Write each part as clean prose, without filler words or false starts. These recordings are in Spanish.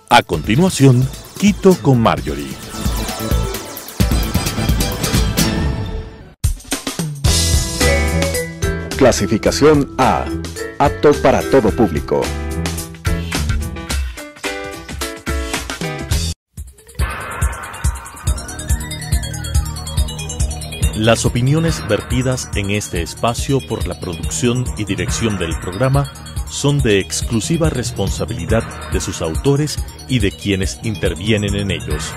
A continuación, Quito con Marjorie. Clasificación A. Apto para todo público. Las opiniones vertidas en este espacio por la producción y dirección del programa son de exclusiva responsabilidad de sus autores y de quienes intervienen en ellos.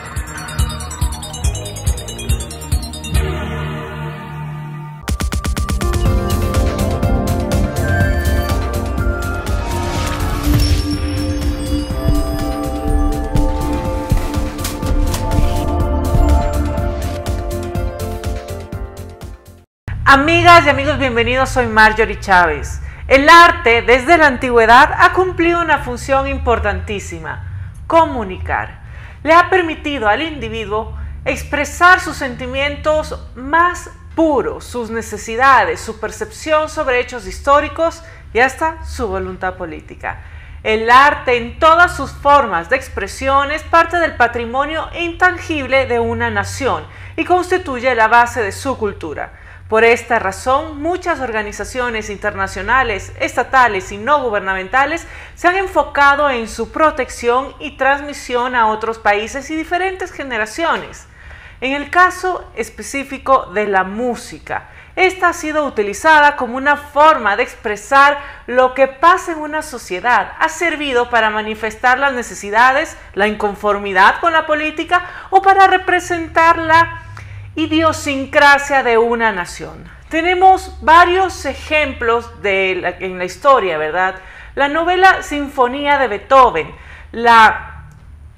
Amigas y amigos, bienvenidos, soy Marjorie Chávez. El arte desde la antigüedad ha cumplido una función importantísima: comunicar. Le ha permitido al individuo expresar sus sentimientos más puros, sus necesidades, su percepción sobre hechos históricos y hasta su voluntad política. El arte en todas sus formas de expresión es parte del patrimonio intangible de una nación y constituye la base de su cultura. Por esta razón, muchas organizaciones internacionales, estatales y no gubernamentales se han enfocado en su protección y transmisión a otros países y diferentes generaciones. En el caso específico de la música, esta ha sido utilizada como una forma de expresar lo que pasa en una sociedad, ha servido para manifestar las necesidades, la inconformidad con la política o para representar la idiosincrasia de una nación. Tenemos varios ejemplos en la historia, ¿verdad? La novela Sinfonía de Beethoven, la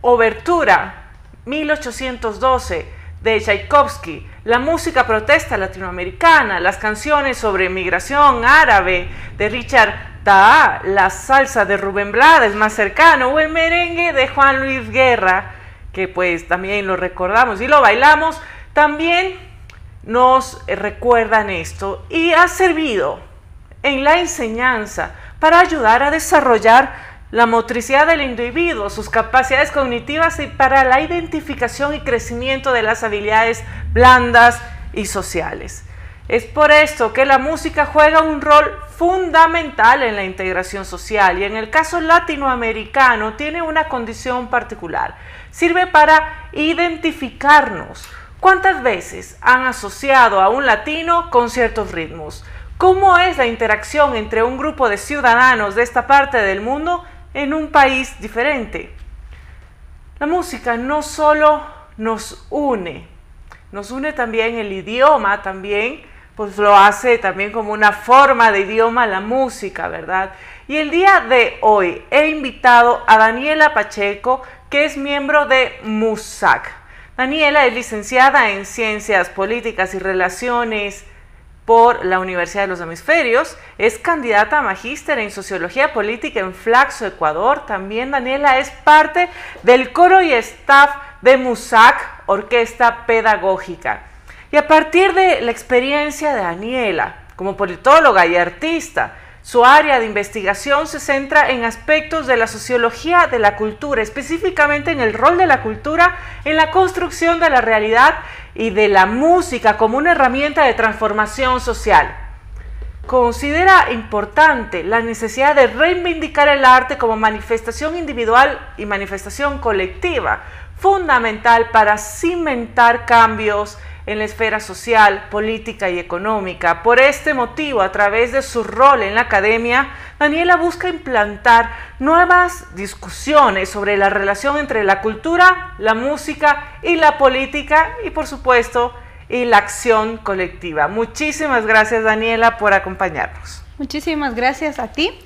obertura 1812 de Tchaikovsky, la música protesta latinoamericana, las canciones sobre migración árabe de Richard Taá, la salsa de Rubén Blades más cercano, o el merengue de Juan Luis Guerra, que pues también lo recordamos y lo bailamos. También nos recuerdan esto y ha servido en la enseñanza para ayudar a desarrollar la motricidad del individuo, sus capacidades cognitivas y para la identificación y crecimiento de las habilidades blandas y sociales. Es por esto que la música juega un rol fundamental en la integración social y en el caso latinoamericano tiene una condición particular. Sirve para identificarnos. ¿Cuántas veces han asociado a un latino con ciertos ritmos? ¿Cómo es la interacción entre un grupo de ciudadanos de esta parte del mundo en un país diferente? La música no solo nos une también el idioma, también pues lo hace también como una forma de idioma la música, ¿verdad? Y el día de hoy he invitado a Daniela Pacheco, que es miembro de MUSAC. Daniela es licenciada en Ciencias Políticas y Relaciones por la Universidad de los Hemisferios, es candidata a magíster en Sociología Política en Flaxo, Ecuador. También Daniela es parte del coro y staff de MUSAC, Orquesta Pedagógica. Y a partir de la experiencia de Daniela como politóloga y artista, su área de investigación se centra en aspectos de la sociología de la cultura, específicamente en el rol de la cultura en la construcción de la realidad y de la música como una herramienta de transformación social. Considera importante la necesidad de reivindicar el arte como manifestación individual y manifestación colectiva, fundamental para cimentar cambios en la esfera social, política y económica. Por este motivo, a través de su rol en la academia, Daniela busca implantar nuevas discusiones sobre la relación entre la cultura, la música y la política y, por supuesto, y la acción colectiva. Muchísimas gracias, Daniela, por acompañarnos. Muchísimas gracias a ti.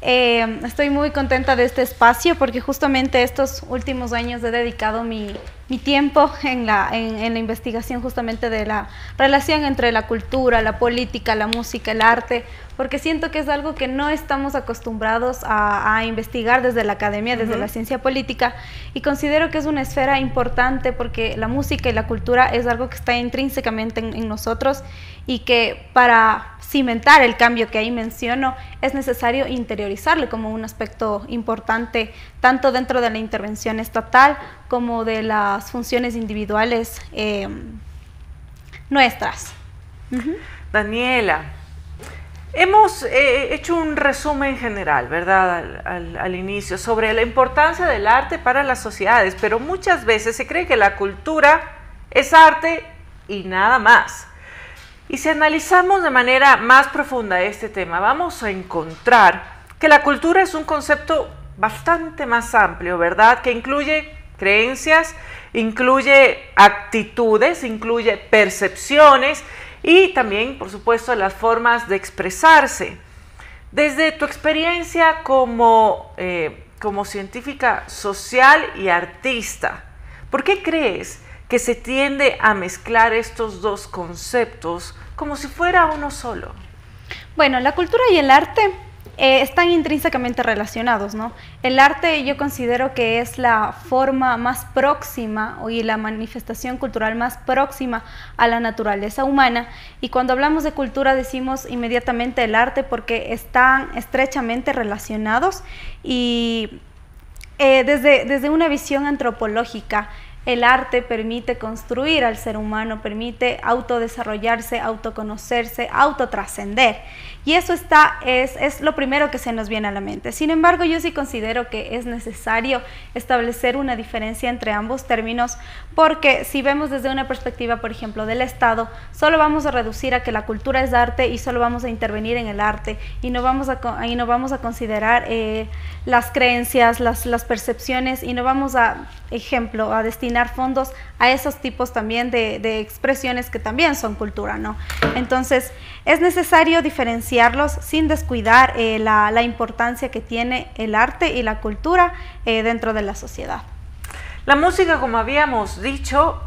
Estoy muy contenta de este espacio porque justamente estos últimos años he dedicado mi mi tiempo en la investigación justamente de la relación entre la cultura, la política, la música, el arte, porque siento que es algo que no estamos acostumbrados a investigar desde la academia, desde la ciencia política, y considero que es una esfera importante porque la música y la cultura es algo que está intrínsecamente en nosotros y que para cimentar el cambio que ahí menciono es necesario interiorizarle como un aspecto importante tanto dentro de la intervención estatal como de las funciones individuales nuestras. Daniela, hemos hecho un resumen general, ¿verdad?, al inicio, sobre la importancia del arte para las sociedades, pero muchas veces se cree que la cultura es arte y nada más. Y si analizamos de manera más profunda este tema, vamos a encontrar que la cultura es un concepto bastante más amplio, ¿verdad?, que incluye creencias, incluye actitudes, incluye percepciones y también, por supuesto, las formas de expresarse. Desde tu experiencia como científica social y artista, ¿por qué crees que se tiende a mezclar estos dos conceptos como si fuera uno solo? Bueno, la cultura y el arte están intrínsecamente relacionados, ¿no? El arte yo considero que es la forma más próxima y la manifestación cultural más próxima a la naturaleza humana, y cuando hablamos de cultura decimos inmediatamente el arte porque están estrechamente relacionados y desde una visión antropológica el arte permite construir al ser humano, permite autodesarrollarse, autoconocerse, autotrascender. Y eso es lo primero que se nos viene a la mente. Sin embargo, yo sí considero que es necesario establecer una diferencia entre ambos términos, porque si vemos desde una perspectiva, por ejemplo, del Estado, solo vamos a reducir a que la cultura es arte y solo vamos a intervenir en el arte y no vamos a considerar las creencias, las percepciones, y no vamos a destinar fondos a esos tipos también de expresiones que también son cultura, ¿no? Entonces, es necesario diferenciarlos sin descuidar la importancia que tiene el arte y la cultura dentro de la sociedad. La música, como habíamos dicho,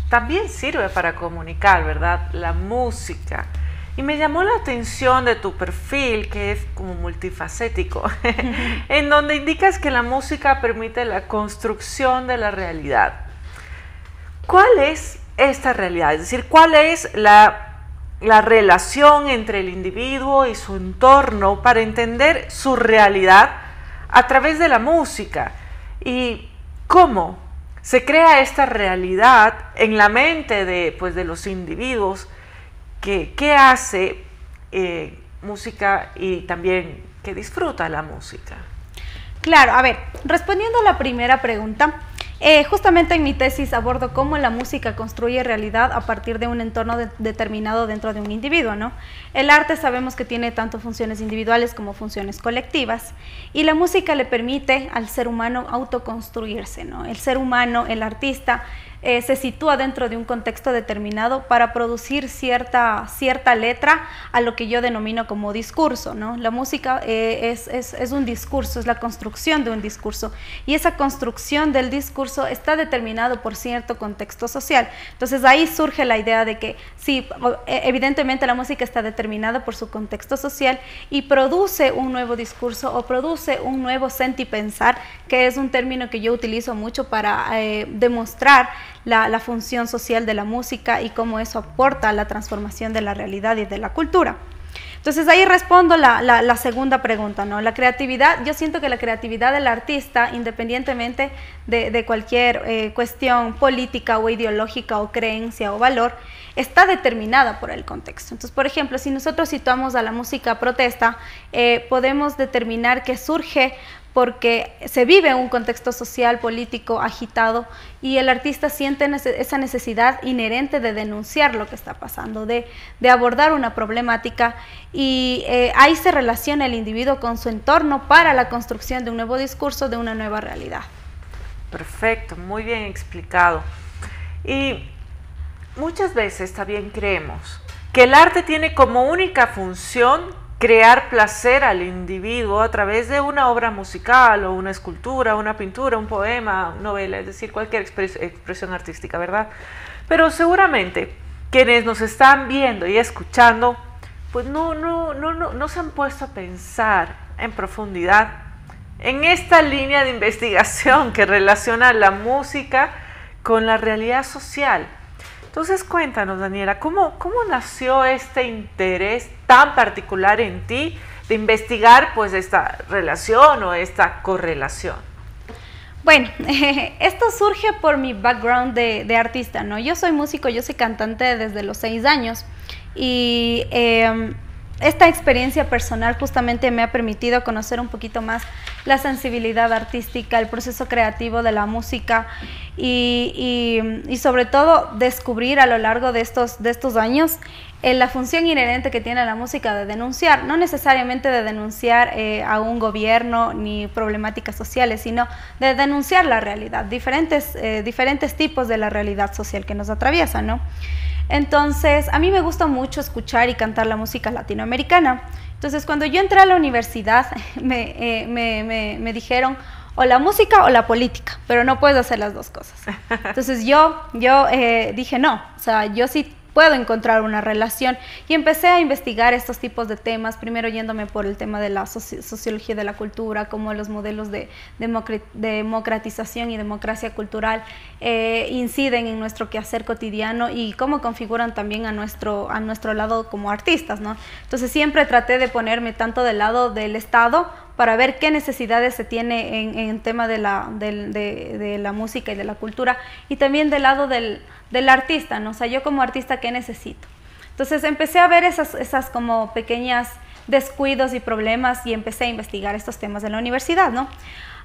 también sirve para comunicar, ¿verdad? La música. Y me llamó la atención de tu perfil, que es como multifacético, en donde indicas que la música permite la construcción de la realidad. ¿Cuál es esta realidad? Es decir, ¿cuál es la relación entre el individuo y su entorno para entender su realidad a través de la música? ¿Y cómo se crea esta realidad en la mente de los individuos? ¿Qué hace música y también qué disfruta la música? Claro, a ver, respondiendo a la primera pregunta, justamente en mi tesis abordo cómo la música construye realidad a partir de un entorno determinado dentro de un individuo, ¿no? El arte sabemos que tiene tanto funciones individuales como funciones colectivas, y la música le permite al ser humano autoconstruirse, ¿no? El ser humano, el artista, se sitúa dentro de un contexto determinado para producir cierta letra a lo que yo denomino como discurso, ¿no? La música es un discurso, es la construcción de un discurso, y esa construcción del discurso está determinado por cierto contexto social. Entonces ahí surge la idea de que sí, evidentemente la música está determinada por su contexto social y produce un nuevo discurso o produce un nuevo sentipensar, que es un término que yo utilizo mucho para demostrar la función social de la música y cómo eso aporta a la transformación de la realidad y de la cultura. Entonces ahí respondo la segunda pregunta, ¿no? La creatividad, yo siento que la creatividad del artista, independientemente de cualquier cuestión política o ideológica o creencia o valor, está determinada por el contexto. Entonces, por ejemplo, si nosotros situamos a la música protesta, podemos determinar que surge porque se vive un contexto social, político, agitado, y el artista siente esa necesidad inherente de denunciar lo que está pasando, de abordar una problemática, y ahí se relaciona el individuo con su entorno para la construcción de un nuevo discurso, de una nueva realidad. Perfecto, muy bien explicado. Y muchas veces también creemos que el arte tiene como única función crear placer al individuo a través de una obra musical o una escultura, una pintura, un poema, novela, es decir, cualquier expresión artística, ¿verdad? Pero seguramente quienes nos están viendo y escuchando, pues no se han puesto a pensar en profundidad en esta línea de investigación que relaciona la música con la realidad social. Entonces cuéntanos, Daniela, ¿cómo nació este interés tan particular en ti de investigar pues esta relación o esta correlación? Bueno, esto surge por mi background de artista, ¿no? Yo soy músico, yo soy cantante desde los 6 años y esta experiencia personal justamente me ha permitido conocer un poquito más la sensibilidad artística, el proceso creativo de la música y sobre todo descubrir a lo largo de estos años la función inherente que tiene la música de denunciar, no necesariamente de denunciar a un gobierno ni problemáticas sociales, sino de denunciar la realidad, diferentes tipos de la realidad social que nos atraviesa, ¿no? Entonces, a mí me gusta mucho escuchar y cantar la música latinoamericana. Entonces, cuando yo entré a la universidad, me dijeron o la música o la política, pero no puedes hacer las dos cosas. Entonces, yo dije no, o sea, yo sí puedo encontrar una relación y empecé a investigar estos tipos de temas, primero yéndome por el tema de la sociología de la cultura, como los modelos de democratización y democracia cultural inciden en nuestro quehacer cotidiano y cómo configuran también a nuestro lado como artistas, ¿no? Entonces siempre traté de ponerme tanto del lado del Estado para ver qué necesidades se tiene en tema de la música y de la cultura y también del lado del artista, ¿no? O sea, yo como artista, ¿qué necesito? Entonces empecé a ver esas como pequeñas descuidos y problemas y empecé a investigar estos temas en la universidad, ¿no?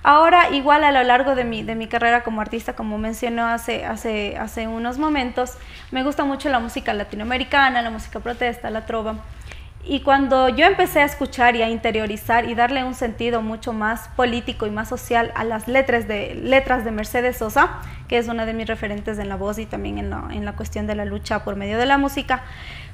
Ahora, igual a lo largo de mi carrera como artista, como mencionó hace unos momentos, me gusta mucho la música latinoamericana, la música protesta, la trova. Y cuando yo empecé a escuchar y a interiorizar y darle un sentido mucho más político y más social a las letras de Mercedes Sosa, que es una de mis referentes en la voz y también en la cuestión de la lucha por medio de la música,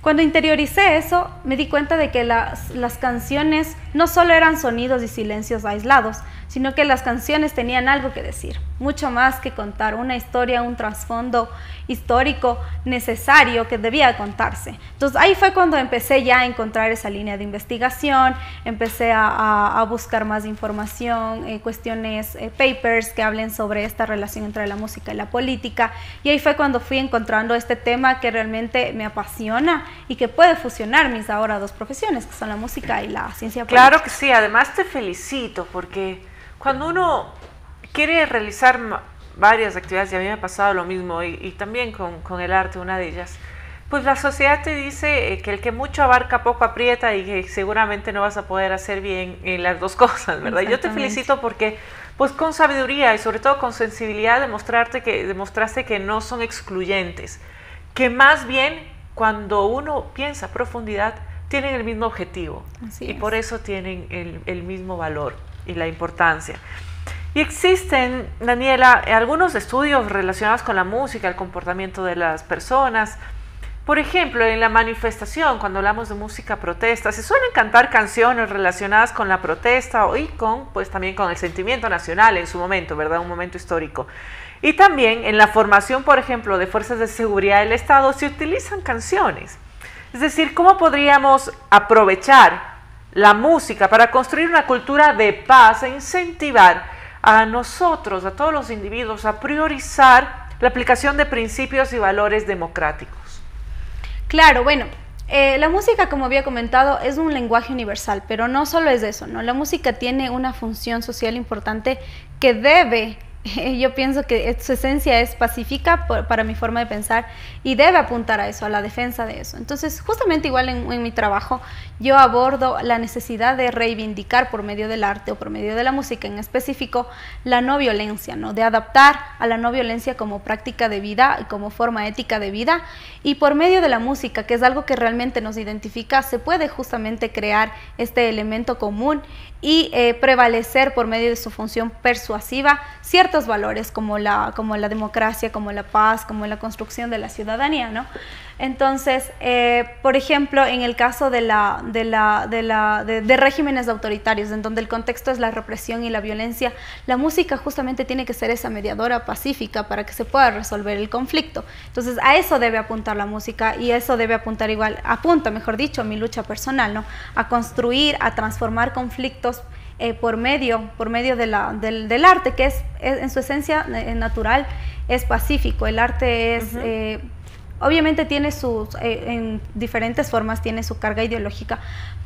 cuando interioricé eso, me di cuenta de que las canciones no solo eran sonidos y silencios aislados, sino que las canciones tenían algo que decir, mucho más que contar, una historia, un trasfondo histórico necesario que debía contarse. Entonces ahí fue cuando empecé ya a encontrar esa línea de investigación, empecé a buscar más información, cuestiones, papers que hablen sobre esta relación entre la música y la política, y ahí fue cuando fui encontrando este tema que realmente me apasiona y que puede fusionar mis ahora dos profesiones, que son la música y la ciencia política. Claro que sí, además te felicito porque cuando uno quiere realizar varias actividades, y a mí me ha pasado lo mismo, y también con el arte, una de ellas, pues la sociedad te dice que el que mucho abarca poco aprieta y que seguramente no vas a poder hacer bien las dos cosas, ¿verdad? Yo te felicito porque pues con sabiduría y sobre todo con sensibilidad demostraste que no son excluyentes, que más bien cuando uno piensa a profundidad tienen el mismo objetivo y por eso tienen el mismo valor y la importancia. Y existen, Daniela, algunos estudios relacionados con la música, el comportamiento de las personas. Por ejemplo, en la manifestación, cuando hablamos de música protesta, se suelen cantar canciones relacionadas con la protesta y pues también con el sentimiento nacional en su momento, ¿verdad? Un momento histórico. Y también en la formación, por ejemplo, de fuerzas de seguridad del Estado, se utilizan canciones. Es decir, ¿cómo podríamos aprovechar la música para construir una cultura de paz e incentivar a nosotros, a todos los individuos, a priorizar la aplicación de principios y valores democráticos? Claro, bueno, la música, como había comentado, es un lenguaje universal, pero no solo es eso, ¿no? La música tiene una función social importante que debe, yo pienso que su esencia es pacífica para mi forma de pensar y debe apuntar a eso, a la defensa de eso. Entonces, justamente igual en mi trabajo, yo abordo la necesidad de reivindicar por medio del arte o por medio de la música en específico la no violencia, ¿no? De adaptar a la no violencia como práctica de vida y como forma ética de vida, y por medio de la música, que es algo que realmente nos identifica, se puede justamente crear este elemento común y prevalecer por medio de su función persuasiva ciertas ciertos valores como la democracia, como la paz, como la construcción de la ciudadanía, ¿no? Entonces, por ejemplo, en el caso de regímenes autoritarios, en donde el contexto es la represión y la violencia, la música justamente tiene que ser esa mediadora pacífica para que se pueda resolver el conflicto. Entonces, a eso debe apuntar la música, y eso debe apuntar apunta, mejor dicho, a mi lucha personal, ¿no? A construir, a transformar conflictos por medio del arte, que es en su esencia natural, es pacífico. El arte es... obviamente tiene en diferentes formas, tiene su carga ideológica,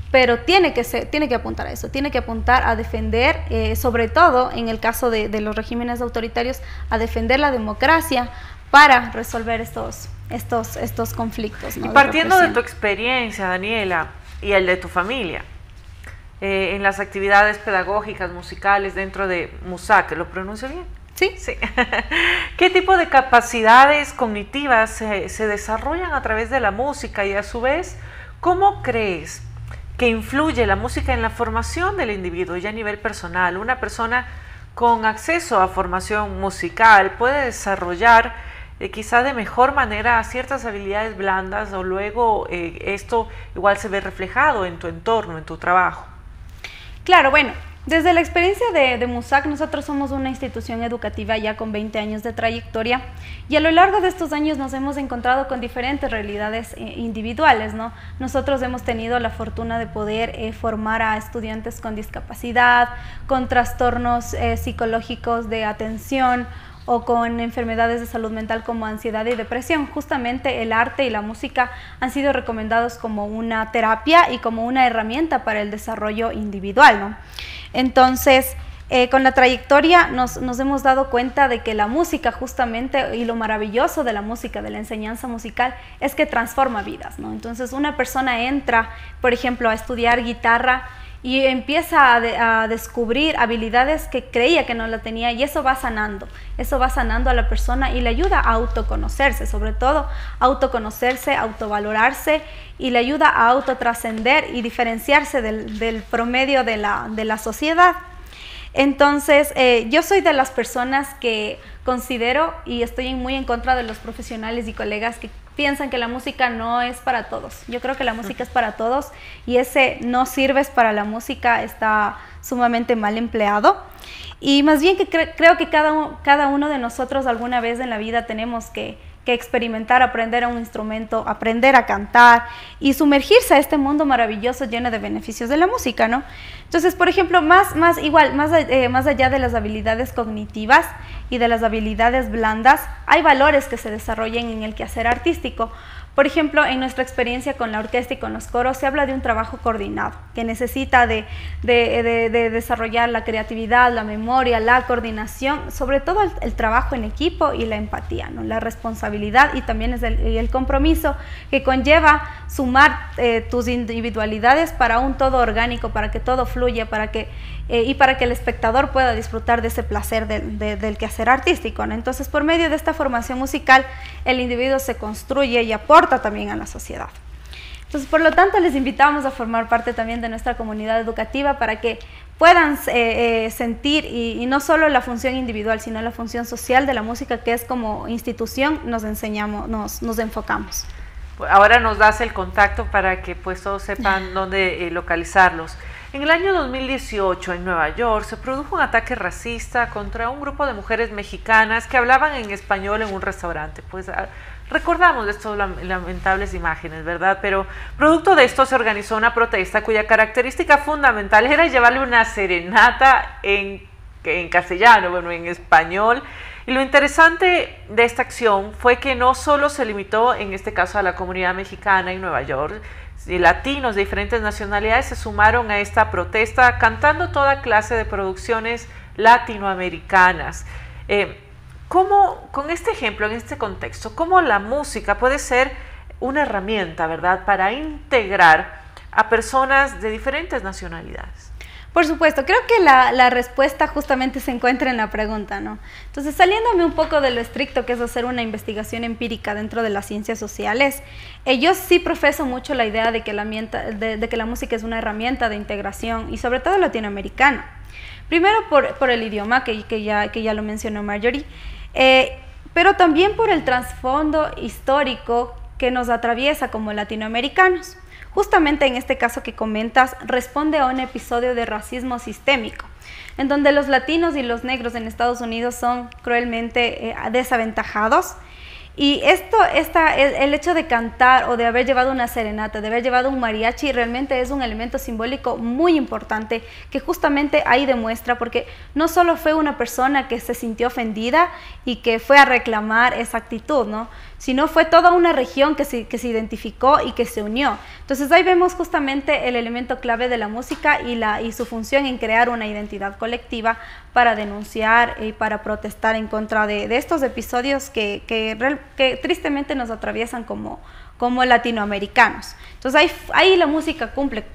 pero tiene que apuntar a eso, tiene que apuntar a defender, sobre todo en el caso de los regímenes autoritarios, a defender la democracia para resolver estos conflictos, ¿no? Y partiendo de tu experiencia, Daniela, y el de tu familia, en las actividades pedagógicas, musicales dentro de MUSAC, ¿lo pronuncio bien? Sí. Sí. ¿Qué tipo de capacidades cognitivas se desarrollan a través de la música? Y a su vez, ¿cómo crees que influye la música en la formación del individuo ya a nivel personal? Una persona con acceso a formación musical puede desarrollar quizá de mejor manera ciertas habilidades blandas, o luego esto igual se ve reflejado en tu entorno, en tu trabajo. Claro, bueno, desde la experiencia de MUSAC, nosotros somos una institución educativa ya con 20 años de trayectoria, y a lo largo de estos años nos hemos encontrado con diferentes realidades individuales, ¿no? Nosotros hemos tenido la fortuna de poder formar a estudiantes con discapacidad, con trastornos psicológicos de atención, o con enfermedades de salud mental como ansiedad y depresión. Justamente el arte y la música han sido recomendados como una terapia y como una herramienta para el desarrollo individual, ¿no? Entonces, con la trayectoria nos hemos dado cuenta de que la música justamente, y lo maravilloso de la música, de la enseñanza musical, es que transforma vidas, ¿no? Entonces una persona entra, por ejemplo, a estudiar guitarra y empieza a descubrir habilidades que creía que no la tenía, y eso va sanando a la persona y le ayuda a autoconocerse, sobre todo autoconocerse, autovalorarse, y le ayuda a autotrascender y diferenciarse del promedio de la sociedad. Entonces, yo soy de las personas que considero, y estoy muy en contra de los profesionales y colegas que piensan que la música no es para todos. Yo creo que la música es para todos, y ese no sirves para la música está sumamente mal empleado. Y más bien que creo que cada uno de nosotros alguna vez en la vida tenemos que experimentar, aprender a un instrumento, aprender a cantar y sumergirse a este mundo maravilloso lleno de beneficios de la música, ¿no? Entonces, por ejemplo, más allá de las habilidades cognitivas y de las habilidades blandas, hay valores que se desarrollan en el quehacer artístico. Por ejemplo, en nuestra experiencia con la orquesta y con los coros se habla de un trabajo coordinado que necesita de desarrollar la creatividad, la memoria, la coordinación, sobre todo el trabajo en equipo y la empatía, ¿no? La responsabilidad, y también es el compromiso que conlleva sumar tus individualidades para un todo orgánico, para que todo fluya, para que el espectador pueda disfrutar de ese placer del quehacer artístico, ¿no? Entonces, por medio de esta formación musical, el individuo se construye y aporta también a la sociedad. Entonces, por lo tanto, les invitamos a formar parte también de nuestra comunidad educativa para que puedan sentir y no solo la función individual, sino la función social de la música, que es como institución nos enfocamos. Ahora nos das el contacto para que pues todos sepan dónde localizarlos. En el año 2018 en Nueva York se produjo un ataque racista contra un grupo de mujeres mexicanas que hablaban en español en un restaurante. Pues recordamos de estas lamentables imágenes, ¿verdad? Pero producto de esto se organizó una protesta cuya característica fundamental era llevarle una serenata en castellano, bueno, en español. Y lo interesante de esta acción fue que no solo se limitó en este caso a la comunidad mexicana en Nueva York, y latinos de diferentes nacionalidades se sumaron a esta protesta cantando toda clase de producciones latinoamericanas. ¿Cómo, con este ejemplo, en este contexto, cómo la música puede ser una herramienta, ¿verdad?, para integrar a personas de diferentes nacionalidades? Por supuesto, creo que la respuesta justamente se encuentra en la pregunta, ¿no? Entonces, saliéndome un poco de lo estricto que es hacer una investigación empírica dentro de las ciencias sociales, yo sí profeso mucho la idea de que la música es una herramienta de integración y sobre todo latinoamericana. Primero por el idioma, que ya lo mencionó Marjorie, pero también por el trasfondo histórico que nos atraviesa como latinoamericanos. Justamente en este caso que comentas, responde a un episodio de racismo sistémico, en donde los latinos y los negros en Estados Unidos son cruelmente desaventajados. Y el hecho de cantar o de haber llevado una serenata, de haber llevado un mariachi, realmente es un elemento simbólico muy importante que justamente ahí demuestra, porque no solo fue una persona que se sintió ofendida y que fue a reclamar esa actitud, ¿no? Sino fue toda una región que se identificó y que se unió. Entonces ahí vemos justamente el elemento clave de la música y su función en crear una identidad colectiva para denunciar y para protestar en contra de estos episodios que tristemente nos atraviesan como latinoamericanos. Entonces ahí la música cumple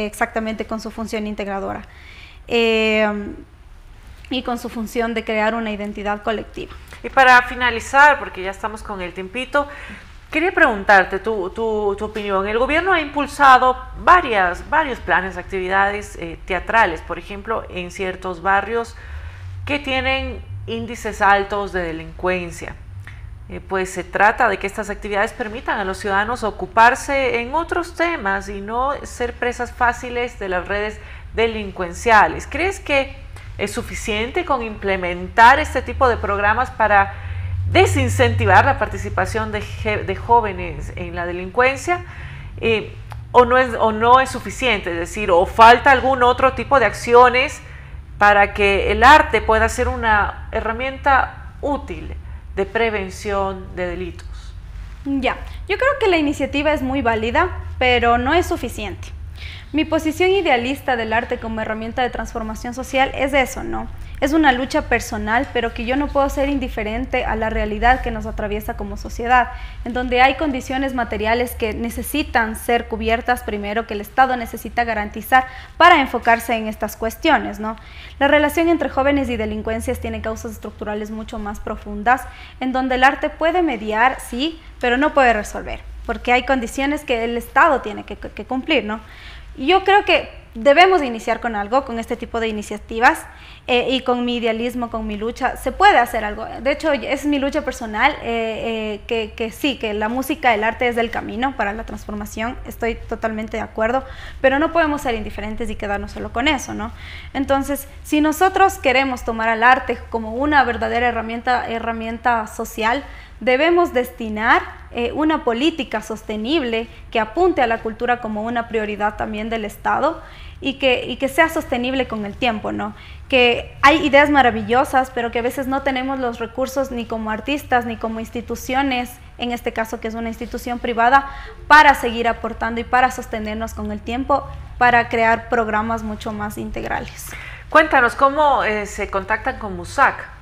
exactamente con su función integradora y con su función de crear una identidad colectiva. Y para finalizar, porque ya estamos con el tiempito, quería preguntarte tu opinión. El gobierno ha impulsado varios planes, actividades teatrales, por ejemplo, en ciertos barrios que tienen índices altos de delincuencia. Pues se trata de que estas actividades permitan a los ciudadanos ocuparse en otros temas y no ser presas fáciles de las redes delincuenciales. ¿Crees que es suficiente con implementar este tipo de programas para desincentivar la participación de jóvenes en la delincuencia? ¿O no es suficiente? Es decir, ¿o falta algún otro tipo de acciones para que el arte pueda ser una herramienta útil de prevención de delitos? Ya, yo creo que la iniciativa es muy válida, pero no es suficiente. Mi posición idealista del arte como herramienta de transformación social es eso, ¿no? Es una lucha personal, pero que yo no puedo ser indiferente a la realidad que nos atraviesa como sociedad, en donde hay condiciones materiales que necesitan ser cubiertas primero, que el Estado necesita garantizar para enfocarse en estas cuestiones, ¿no? La relación entre jóvenes y delincuencias tiene causas estructurales mucho más profundas, en donde el arte puede mediar, sí, pero no puede resolver, porque hay condiciones que el Estado tiene que cumplir, ¿no? Yo creo que debemos iniciar con algo, con este tipo de iniciativas y con mi idealismo, con mi lucha, se puede hacer algo. De hecho, es mi lucha personal, que sí, que la música, el arte es el camino para la transformación, estoy totalmente de acuerdo, pero no podemos ser indiferentes y quedarnos solo con eso, ¿no? Entonces, si nosotros queremos tomar al arte como una verdadera herramienta social, debemos destinar una política sostenible que apunte a la cultura como una prioridad también del Estado y que sea sostenible con el tiempo, ¿no? Que hay ideas maravillosas, pero que a veces no tenemos los recursos ni como artistas ni como instituciones, en este caso que es una institución privada, para seguir aportando y para sostenernos con el tiempo, para crear programas mucho más integrales. Cuéntanos, ¿cómo se contactan con MUSAC?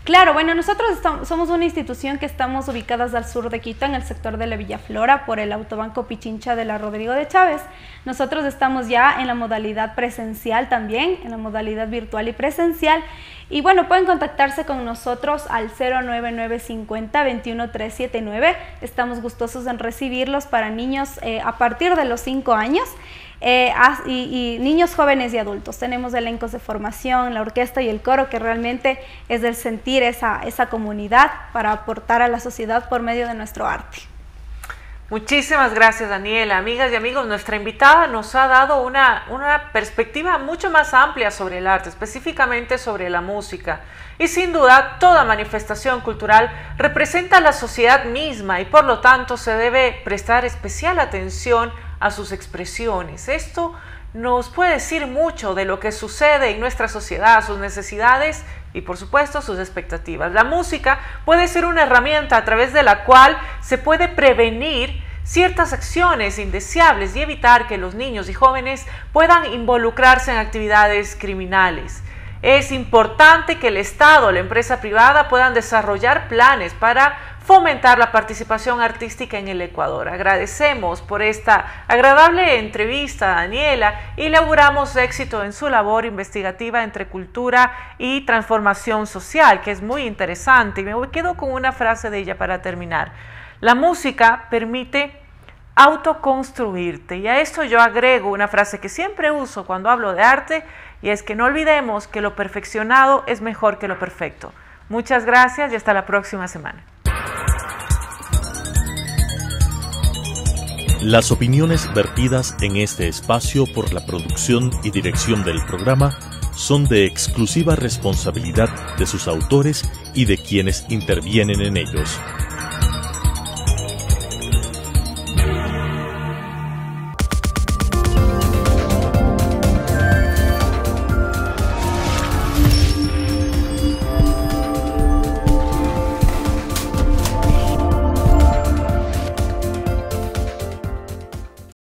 Claro, bueno, nosotros somos una institución que estamos ubicadas al sur de Quito, en el sector de la Villa Flora, por el Autobanco Pichincha de la Rodrigo de Chávez. Nosotros estamos ya en la modalidad presencial también, en la modalidad virtual y presencial. Y bueno, pueden contactarse con nosotros al 09950-21379. Estamos gustosos en recibirlos para niños a partir de los 5 años. Y niños, jóvenes y adultos. Tenemos elencos de formación, la orquesta y el coro, que realmente es el sentir esa comunidad para aportar a la sociedad por medio de nuestro arte. Muchísimas gracias, Daniela. Amigas y amigos, nuestra invitada nos ha dado una perspectiva mucho más amplia sobre el arte, específicamente sobre la música. Y sin duda, toda manifestación cultural representa a la sociedad misma y por lo tanto se debe prestar especial atención a sus expresiones. Esto nos puede decir mucho de lo que sucede en nuestra sociedad, sus necesidades y por supuesto sus expectativas. La música puede ser una herramienta a través de la cual se puede prevenir ciertas acciones indeseables y evitar que los niños y jóvenes puedan involucrarse en actividades criminales. Es importante que el Estado o la empresa privada puedan desarrollar planes para fomentar la participación artística en el Ecuador. Agradecemos por esta agradable entrevista a Daniela y le auguramos éxito en su labor investigativa entre cultura y transformación social, que es muy interesante. Y me quedo con una frase de ella para terminar. La música permite autoconstruirte, y a esto yo agrego una frase que siempre uso cuando hablo de arte, y es que no olvidemos que lo perfeccionado es mejor que lo perfecto. Muchas gracias y hasta la próxima semana. Las opiniones vertidas en este espacio por la producción y dirección del programa son de exclusiva responsabilidad de sus autores y de quienes intervienen en ellos.